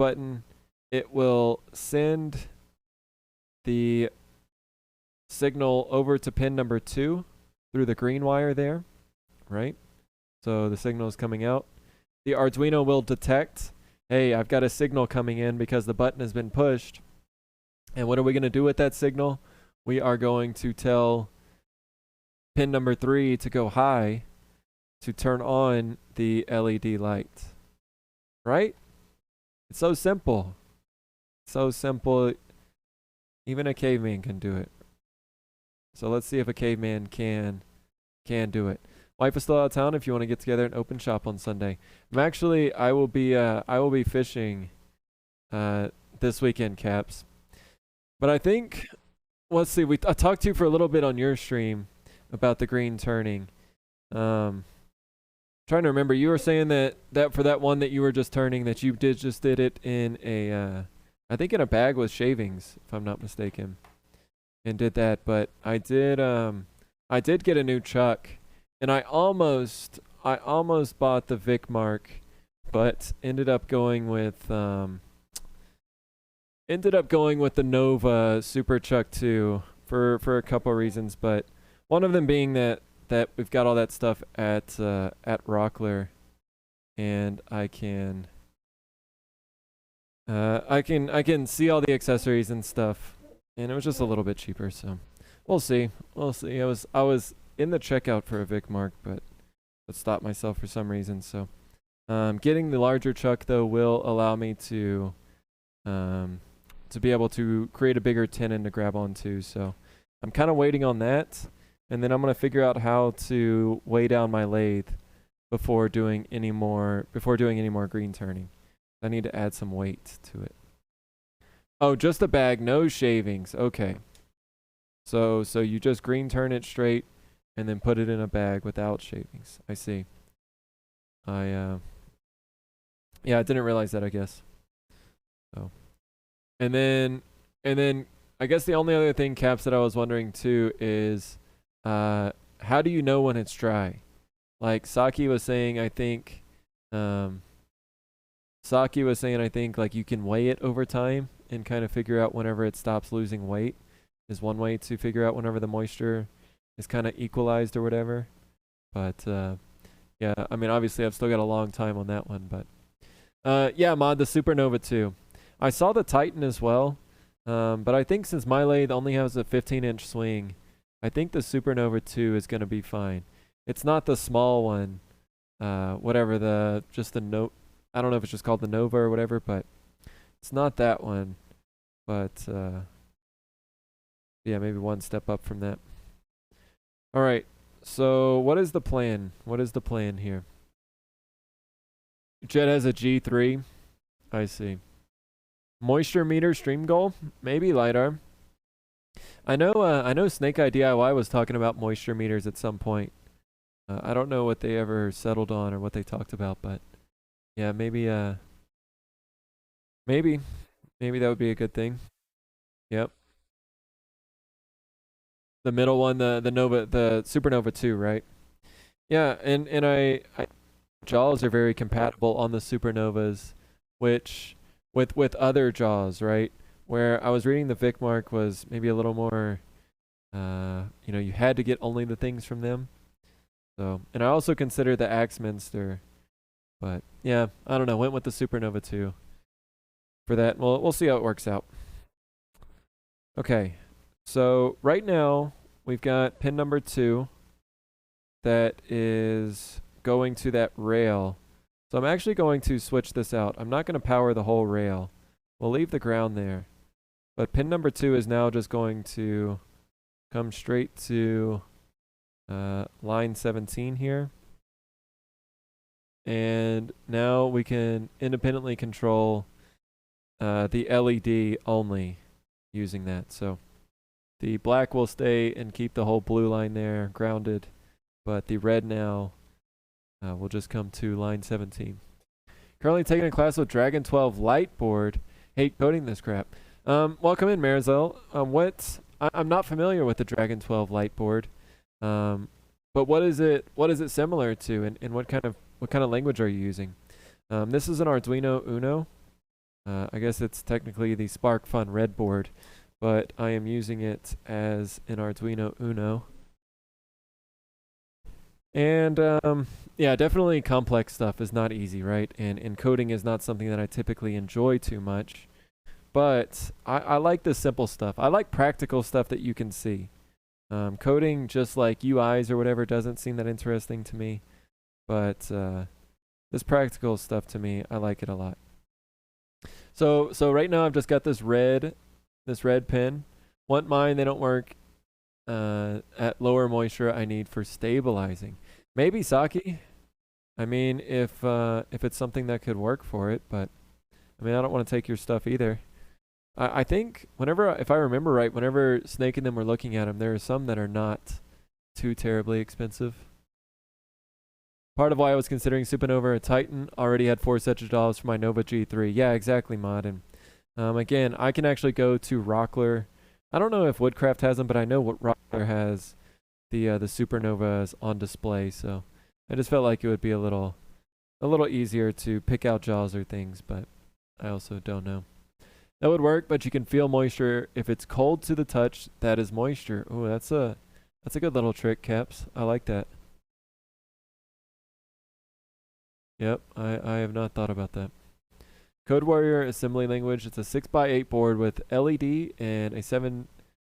button, it will send the signal over to pin number 2 through the green wire there, right? So the signal is coming out. The Arduino will detect, hey, I've got a signal coming in because the button has been pushed. And what are we going to do with that signal? We are going to tell pin number 3 to go high to turn on the LED light. Right? It's so simple. So simple. Even a caveman can do it. So let's see if a caveman can do it. Wife is still out of town. If you want to get together and open shop on Sunday, I will be fishing this weekend, Caps. But I think, let's see. I talked to you for a little bit on your stream about the green turning. Trying to remember, you were saying that for that one that you were just turning, that you just did it in a I think in a bag with shavings, if I'm not mistaken, and did that. But I did get a new chuck, and I almost bought the Vicmark, but ended up going with the Nova Super Chuck 2 for a couple of reasons, but one of them being that we've got all that stuff at Rockler, and I can see all the accessories and stuff, and it was just a little bit cheaper, so we'll see. I was in the checkout for a Vicmark, but stopped myself for some reason. So getting the larger chuck though will allow me to be able to create a bigger tenon to grab onto. So I'm kind of waiting on that, and then I'm gonna figure out how to weigh down my lathe before doing any more green turning. I need to add some weight to it. Oh, just a bag, no shavings. Okay. So you just green turn it straight and then put it in a bag without shavings. I see. Yeah, I didn't realize that, I guess. So, and then I guess the only other thing, Caps, that I was wondering too is how do you know when it's dry? Like Saki was saying, I think like you can weigh it over time and kind of figure out whenever it stops losing weight is one way to figure out whenever the moisture is kind of equalized or whatever. But yeah, I mean, obviously I've still got a long time on that one, but yeah, Mod, the Supernova 2. I saw the Titan as well, but I think since my lathe only has a 15-inch swing, I think the Supernova 2 is going to be fine. It's not the small one, whatever, I don't know if it's just called the Nova or whatever, but it's not that one. But yeah, maybe one step up from that. All right. So what is the plan? What is the plan here? Jet has a G3. I see. Moisture meter stream goal? Maybe LiDAR. I know Snake Eye DIY was talking about moisture meters at some point. I don't know what they ever settled on or what they talked about, but yeah, maybe that would be a good thing. Yep. The middle one, the Supernova 2, right? Yeah, and I jaws are very compatible on the Supernovas, which with other jaws, right? Where I was reading the Vicmark was maybe a little more you had to get only the things from them. So, and I also consider the Axminster, but yeah, I don't know, went with the Supernova 2 for that. Well, we'll see how it works out. Okay. So right now we've got pin number 2 that is going to that rail. So I'm actually going to switch this out. I'm not going to power the whole rail. We'll leave the ground there. But pin number 2 is now just going to come straight to line 17 here. And now we can independently control the LED only using that. So the black will stay and keep the whole blue line there grounded, but the red now will just come to line 17. Currently taking a class with Dragon 12 Lightboard. Hate coding this crap. Welcome in, Marizel. I'm not familiar with the Dragon 12 Lightboard, but what is it similar to, and what kind of language are you using? This is an Arduino Uno. I guess it's technically the SparkFun Red board, but I am using it as an Arduino Uno. And yeah, definitely complex stuff is not easy, right? And coding is not something that I typically enjoy too much. But I like the simple stuff. I like practical stuff that you can see. Coding just like UIs or whatever doesn't seem that interesting to me. But this practical stuff to me, I like it a lot. So right now I've just got this red pin. Want mine, they don't work at lower moisture I need for stabilizing. Maybe Saki. I mean, if it's something that could work for it, but I mean, I don't want to take your stuff either. I think if I remember right, whenever Snake and them were looking at them, there are some that are not too terribly expensive. Part of why I was considering Supernova or Titan already had 4 sets of dolls for my Nova G3. Yeah, exactly, Mod. And again, I can actually go to Rockler. I don't know if Woodcraft has them, but I know what Rockler has the Supernovas on display. So I just felt like it would be a little easier to pick out jaws or things, but I also don't know. That would work, but you can feel moisture if it's cold to the touch. That is moisture. Oh, that's a good little trick, Caps. I like that. Yep, I have not thought about that. Code Warrior assembly language. It's a 6x8 board with LED and a 7